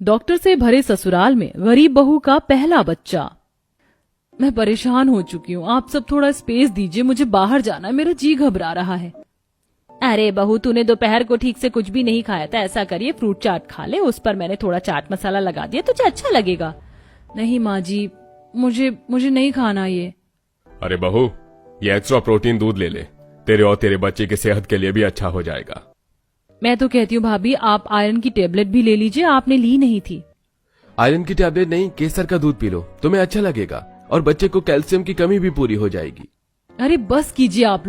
Doctor से भरे ससुराल में गरीब बहू का पहला बच्चा। मैं परेशान हो चुकी हूँ, आप सब थोड़ा स्पेस दीजिए, मुझे बाहर जाना है, मेरा जी घबरा रहा है। अरे बहू, तूने दोपहर को ठीक से कुछ भी नहीं खाया था, ऐसा करिए फ्रूट चाट खा ले, उस पर मैंने थोड़ा चाट मसाला लगा दिया, तुझे अच्छा लगेगा। नहीं माँ जी, मुझे नहीं खाना ये। अरे बहू, ये एक्स्ट्रा प्रोटीन दूध ले ले, तेरे और तेरे बच्चे की सेहत के लिए भी अच्छा हो जाएगा। मैं तो कहती हूँ भाभी, आप आयरन की टेबलेट भी ले लीजिए, आपने ली नहीं थी। आयरन की टेबलेट नहीं, केसर का दूध पी लो, तुम्हें अच्छा लगेगा और बच्चे को कैल्शियम की कमी भी पूरी हो जाएगी। अरे बस कीजिए आप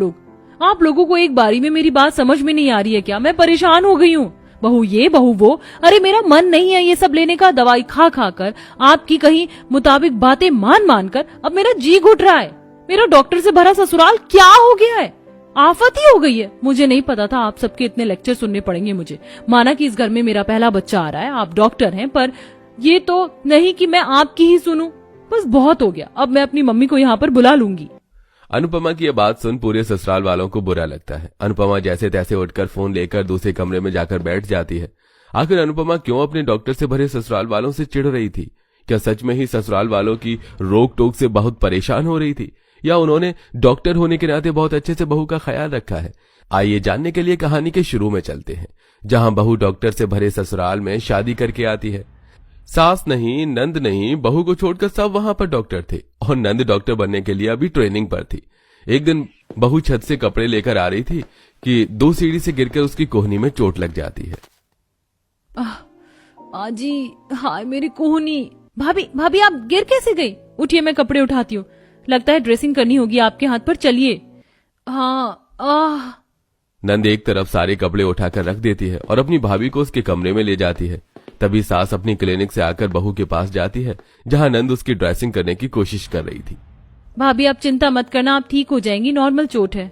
लोगों को एक बारी में मेरी बात समझ में नहीं आ रही है क्या? मैं परेशान हो गई हूँ, बहू ये बहू वो। अरे मेरा मन नहीं है ये सब लेने का, दवाई खा खा कर, आपकी कहीं मुताबिक बातें मान कर अब मेरा जी घुट रहा है। मेरा डॉक्टर से भरा ससुराल क्या हो गया है? आफत ही हो गई है। मुझे नहीं पता था आप सबके इतने लेक्चर सुनने पड़ेंगे मुझे। माना कि इस घर में मेरा पहला बच्चा आ रहा है, आप डॉक्टर हैं, पर ये तो नहीं कि मैं आपकी ही सुनूं। बस बहुत हो गया, अब मैं अपनी मम्मी को यहाँ पर बुला लूंगी। अनुपमा की यह बात सुन पूरे ससुराल वालों को बुरा लगता है। अनुपमा जैसे तैसे उठकर फोन लेकर दूसरे कमरे में जाकर बैठ जाती है। आखिर अनुपमा क्यों अपने डॉक्टर से भरे ससुराल वालों से चिढ़ रही थी? क्या सच में ही ससुराल वालों की रोक टोक से बहुत परेशान हो रही थी, या उन्होंने डॉक्टर होने के नाते बहुत अच्छे से बहू का ख्याल रखा है? आइए जानने के लिए कहानी के शुरू में चलते हैं, जहां बहू डॉक्टर से भरे ससुराल में शादी करके आती है। सास नहीं, नंद नहीं, बहू को छोड़कर सब वहां पर डॉक्टर थे और नंद डॉक्टर बनने के लिए अभी ट्रेनिंग पर थी। एक दिन बहू छत से कपड़े लेकर आ रही थी कि 2 सीढ़ी से गिरकर उसकी कोहनी में चोट लग जाती है। आजी, हाय मेरी कोहनी। भाभी आप गिर कैसे गई? उठिए, मैं कपड़े उठाती हूँ, लगता है ड्रेसिंग करनी होगी आपके हाथ पर, चलिए। हाँ। नंद एक तरफ सारे कपड़े उठाकर रख देती है और अपनी भाभी को उसके कमरे में ले जाती है। तभी सास अपनी क्लिनिक से आकर बहू के पास जाती है, जहां नंद उसकी ड्रेसिंग करने की कोशिश कर रही थी। भाभी आप चिंता मत करना, आप ठीक हो जाएंगी, नॉर्मल चोट है।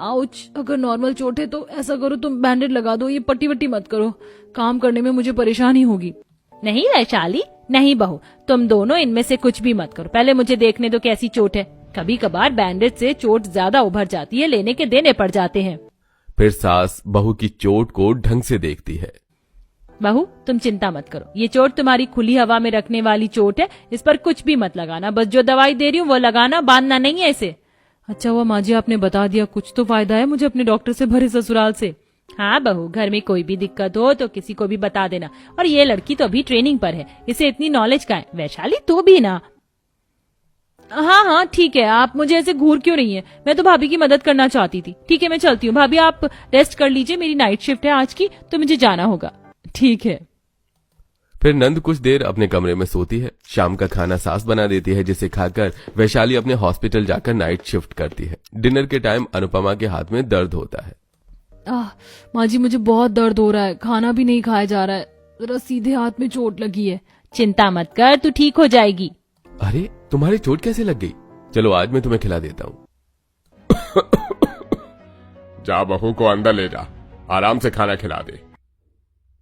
आउच, अगर नॉर्मल चोट है तो ऐसा करो, तुम बैंडेज लगा दो, ये पट्टी वट्टी मत करो, काम करने में मुझे परेशानी होगी। नहीं वैशाली, नहीं बहू, तुम दोनों इनमें से कुछ भी मत करो, पहले मुझे देखने दो कैसी चोट है। कभी कभार बैंडेज से चोट ज्यादा उभर जाती है, लेने के देने पड़ जाते हैं। फिर सास बहू की चोट को ढंग से देखती है। बहू तुम चिंता मत करो, ये चोट तुम्हारी खुली हवा में रखने वाली चोट है, इस पर कुछ भी मत लगाना, बस जो दवाई दे रही हूँ वो लगाना, बांधना नहीं है इसे। अच्छा हुआ माँ जी आपने बता दिया, कुछ तो फायदा है मुझे अपने डॉक्टर से भरे ससुराल से। हाँ बहू, घर में कोई भी दिक्कत हो तो किसी को भी बता देना, और ये लड़की तो अभी ट्रेनिंग पर है, इसे इतनी नॉलेज का है। वैशाली तू भी ना। हाँ ठीक है, आप मुझे ऐसे घूर क्यों रही है, मैं तो भाभी की मदद करना चाहती थी। ठीक है मैं चलती हूँ, भाभी आप रेस्ट कर लीजिए, मेरी नाइट शिफ्ट है आज की, तो मुझे जाना होगा। ठीक है। फिर नंद कुछ देर अपने कमरे में सोती है। शाम का खाना सास बना देती है, जिसे खाकर वैशाली अपने हॉस्पिटल जाकर नाइट शिफ्ट करती है। डिनर के टाइम अनुपमा के हाथ में दर्द होता है। माँ जी मुझे बहुत दर्द हो रहा है, खाना भी नहीं खाया जा रहा है, जरा सीधे हाथ में चोट लगी है। चिंता मत कर, तू ठीक हो जाएगी। अरे तुम्हारी चोट कैसे लग गई? चलो आज मैं तुम्हें खिला देता हूँ। जा बहू को अंदर ले जा, आराम से खाना खिला दे।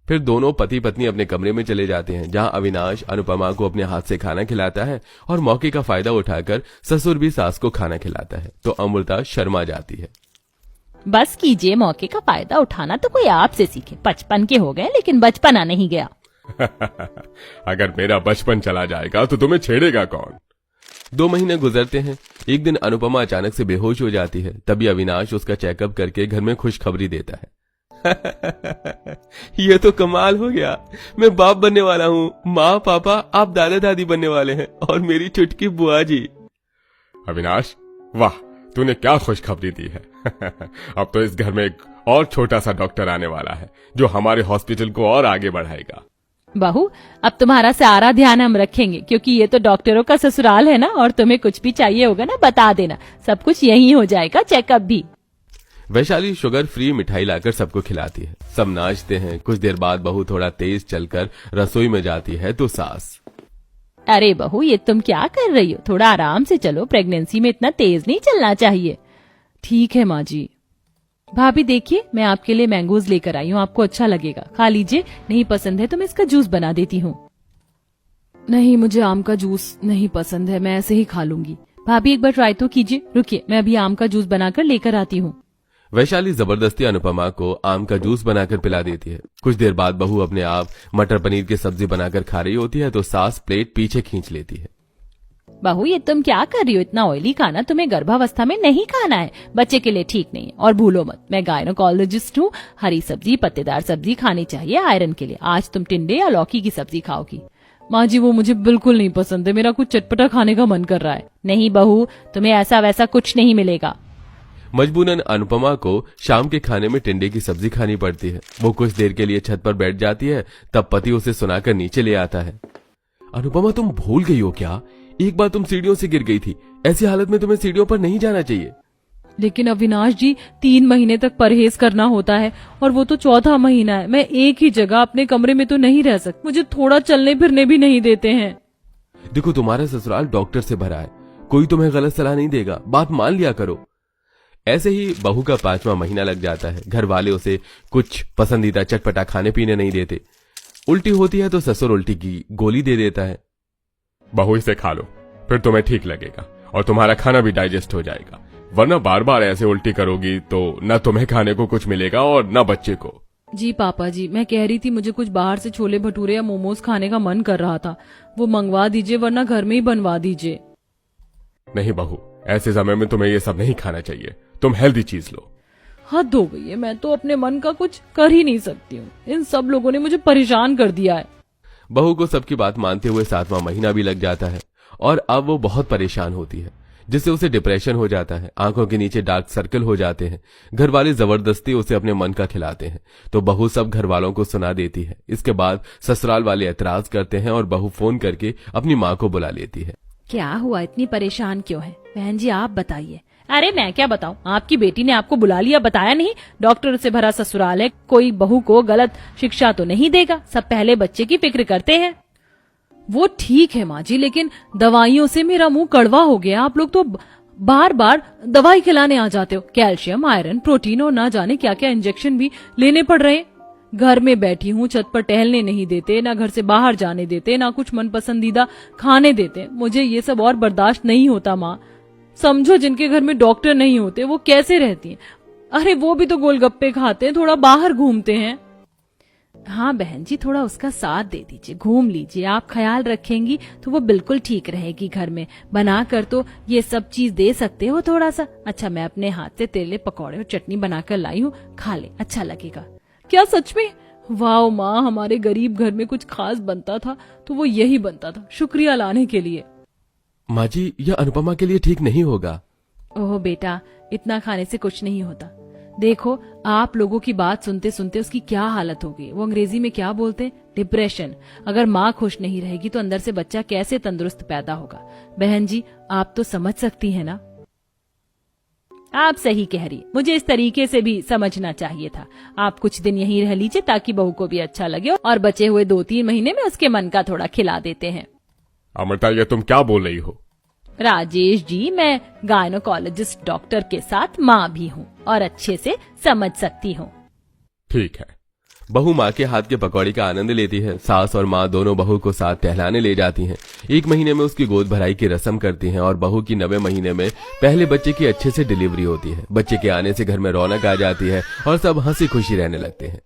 फिर दोनों पति पत्नी अपने कमरे में चले जाते हैं, जहां अविनाश अनुपमा को अपने हाथ से खाना खिलाता है और मौके का फायदा उठाकर ससुर भी सास को खाना खिलाता है, तो अमृता शर्मा जाती है। बस कीजिए, मौके का फायदा उठाना तो कोई आपसे सीखे, 55 के हो गए लेकिन बचपना नहीं गया। अगर मेरा बचपन चला जाएगा तो तुम्हें छेड़ेगा कौन? 2 महीने गुजरते हैं। एक दिन अनुपमा अचानक से बेहोश हो जाती है। तभी अविनाश उसका चेकअप करके घर में खुशखबरी देता है। ये तो कमाल हो गया, मैं बाप बनने वाला हूँ, माँ पापा आप दादा दादी बनने वाले हैं, और मेरी चुटकी बुआ जी। अविनाश वाह, तूने क्या खुशखबरी दी है। अब तो इस घर में एक और छोटा सा डॉक्टर आने वाला है, जो हमारे हॉस्पिटल को और आगे बढ़ाएगा। बहू अब तुम्हारा सारा ध्यान हम रखेंगे, क्योंकि ये तो डॉक्टरों का ससुराल है ना, और तुम्हें कुछ भी चाहिए होगा ना बता देना, सब कुछ यही हो जाएगा, चेकअप भी। वैशाली शुगर फ्री मिठाई लाकर सबको खिलाती है। सब नाचते हैं। कुछ देर बाद बहू थोड़ा तेज चलकर रसोई में जाती है तो सास, अरे बहू ये तुम क्या कर रही हो, थोड़ा आराम से चलो, प्रेगनेंसी में इतना तेज नहीं चलना चाहिए। ठीक है माँ जी। भाभी देखिए मैं आपके लिए मैंगोज लेकर आई हूँ, आपको अच्छा लगेगा, खा लीजिए, नहीं पसंद है तो मैं इसका जूस बना देती हूँ। नहीं मुझे आम का जूस नहीं पसंद है, मैं ऐसे ही खा लूंगी। भाभी एक बार ट्राई तो कीजिए, रुकिए मैं अभी आम का जूस बनाकर लेकर आती हूँ। वैशाली जबरदस्ती अनुपमा को आम का जूस बनाकर पिला देती है। कुछ देर बाद बहू अपने आप मटर पनीर की सब्जी बनाकर खा रही होती है तो सास प्लेट पीछे खींच लेती है। बहू ये तुम क्या कर रही हो? इतना ऑयली खाना तुम्हें गर्भावस्था में नहीं खाना है, बच्चे के लिए ठीक नहीं है। और भूलो मत, मैं गायनोकोलॉजिस्ट हूँ, हरी सब्जी पत्तेदार सब्जी खानी चाहिए आयरन के लिए। आज तुम टिंडे या लौकी की सब्जी खाओगी। माँ जी वो मुझे बिल्कुल नहीं पसंद है, मेरा कुछ चटपटा खाने का मन कर रहा है। नहीं बहू, तुम्हें ऐसा वैसा कुछ नहीं मिलेगा। मजबूरन अनुपमा को शाम के खाने में टिंडे की सब्जी खानी पड़ती है। वो कुछ देर के लिए छत पर बैठ जाती है, तब पति उसे सुनाकर नीचे ले आता है। अनुपमा तुम भूल गई हो क्या? एक बार तुम सीढ़ियों से गिर गई थी। ऐसी हालत में तुम्हें सीढ़ियों पर नहीं जाना चाहिए। लेकिन अविनाश जी 3 महीने तक परहेज करना होता है और वो तो 4था महीना है। मैं एक ही जगह अपने कमरे में तो नहीं रह सकती, मुझे थोड़ा चलने फिरने भी नहीं देते हैं। देखो तुम्हारा ससुराल डॉक्टर से भरा है, कोई तुम्हें गलत सलाह नहीं देगा, बात मान लिया करो। ऐसे ही बहू का 5वां महीना लग जाता है। घर वाले उसे कुछ पसंदीदा चटपटा खाने पीने नहीं देते। उल्टी होती है तो ससुर उल्टी की गोली दे देता है। बहू इसे खा लो, फिर तुम्हें ठीक लगेगा और तुम्हारा खाना भी डाइजेस्ट हो जाएगा। वरना बार बार ऐसे उल्टी करोगी तो न तुम्हें खाने को कुछ मिलेगा और न बच्चे को। जी पापा जी, मैं कह रही थी मुझे कुछ बाहर से छोले भटूरे या मोमोज खाने का मन कर रहा था, वो मंगवा दीजिए वरना घर में ही बनवा दीजिए। नहीं बहू, ऐसे समय में तुम्हें ये सब नहीं खाना चाहिए, तुम हेल्दी चीज लो। हद हो गई है, मैं तो अपने मन का कुछ कर ही नहीं सकती हूँ। इन सब लोगों ने मुझे परेशान कर दिया है। बहू को सबकी बात मानते हुए 7वां महीना भी लग जाता है और अब वो बहुत परेशान होती है, जिससे उसे डिप्रेशन हो जाता है। आंखों के नीचे डार्क सर्कल हो जाते हैं। घर वाले जबरदस्ती उसे अपने मन का खिलाते हैं तो बहू सब घर वालों को सुना देती है। इसके बाद ससुराल वाले एतराज करते हैं और बहू फोन करके अपनी माँ को बुला लेती है। क्या हुआ, इतनी परेशान क्यों है? बहन जी आप बताइए। अरे मैं क्या बताऊं, आपकी बेटी ने आपको बुला लिया, बताया नहीं? डॉक्टर से भरा ससुराल है, कोई बहू को गलत शिक्षा तो नहीं देगा, सब पहले बच्चे की फिक्र करते हैं। वो ठीक है माँ जी, लेकिन दवाइयों से मेरा मुंह कड़वा हो गया। आप लोग तो बार बार दवाई खिलाने आ जाते हो। कैल्शियम, आयरन, प्रोटीन और ना जाने क्या क्या इंजेक्शन भी लेने पड़ रहे हैं। घर में बैठी हूँ, छत पर टहलने नहीं देते, ना घर से बाहर जाने देते, ना कुछ मन पसंदीदा खाने देते। मुझे ये सब और बर्दाश्त नहीं होता माँ। समझो जिनके घर में डॉक्टर नहीं होते वो कैसे रहती हैं। अरे वो भी तो गोलगप्पे खाते हैं, थोड़ा बाहर घूमते हैं। हाँ बहन जी, थोड़ा उसका साथ दे दीजिए, घूम लीजिए। आप ख्याल रखेंगी तो वो बिल्कुल ठीक रहेगी। घर में बना कर तो ये सब चीज दे सकते हो थोड़ा सा। अच्छा मैं अपने हाथ से तेले पकौड़े और चटनी बनाकर लाई हूँ, खा ले, अच्छा लगेगा। क्या सच में? वाह माँ, हमारे गरीब घर में कुछ खास बनता था तो वो यही बनता था। शुक्रिया लाने के लिए। माँ जी यह अनुपमा के लिए ठीक नहीं होगा। ओह बेटा, इतना खाने से कुछ नहीं होता। देखो आप लोगों की बात सुनते सुनते उसकी क्या हालत हो गई। वो अंग्रेजी में क्या बोलते हैं, डिप्रेशन। अगर माँ खुश नहीं रहेगी तो अंदर से बच्चा कैसे तंदुरुस्त पैदा होगा। बहन जी आप तो समझ सकती हैं ना। आप सही कह रही, मुझे इस तरीके से भी समझना चाहिए था। आप कुछ दिन यहीं रह लीजिए ताकि बहू को भी अच्छा लगे और बचे हुए 2-3 महीने में उसके मन का थोड़ा खिला देते हैं। अमृता ये तुम क्या बोल रही हो? राजेश जी, मैं गायनोकोलॉजिस्ट डॉक्टर के साथ माँ भी हूँ और अच्छे से समझ सकती हूँ। ठीक है। बहू माँ के हाथ के पकौड़ी का आनंद लेती है। सास और माँ दोनों बहू को साथ टहलाने ले जाती हैं। 1 महीने में उसकी गोद भराई की रस्म करती हैं और बहू की 9वें महीने में पहले बच्चे की अच्छे से डिलीवरी होती है। बच्चे के आने से घर में रौनक आ जाती है और सब हंसी खुशी रहने लगते हैं।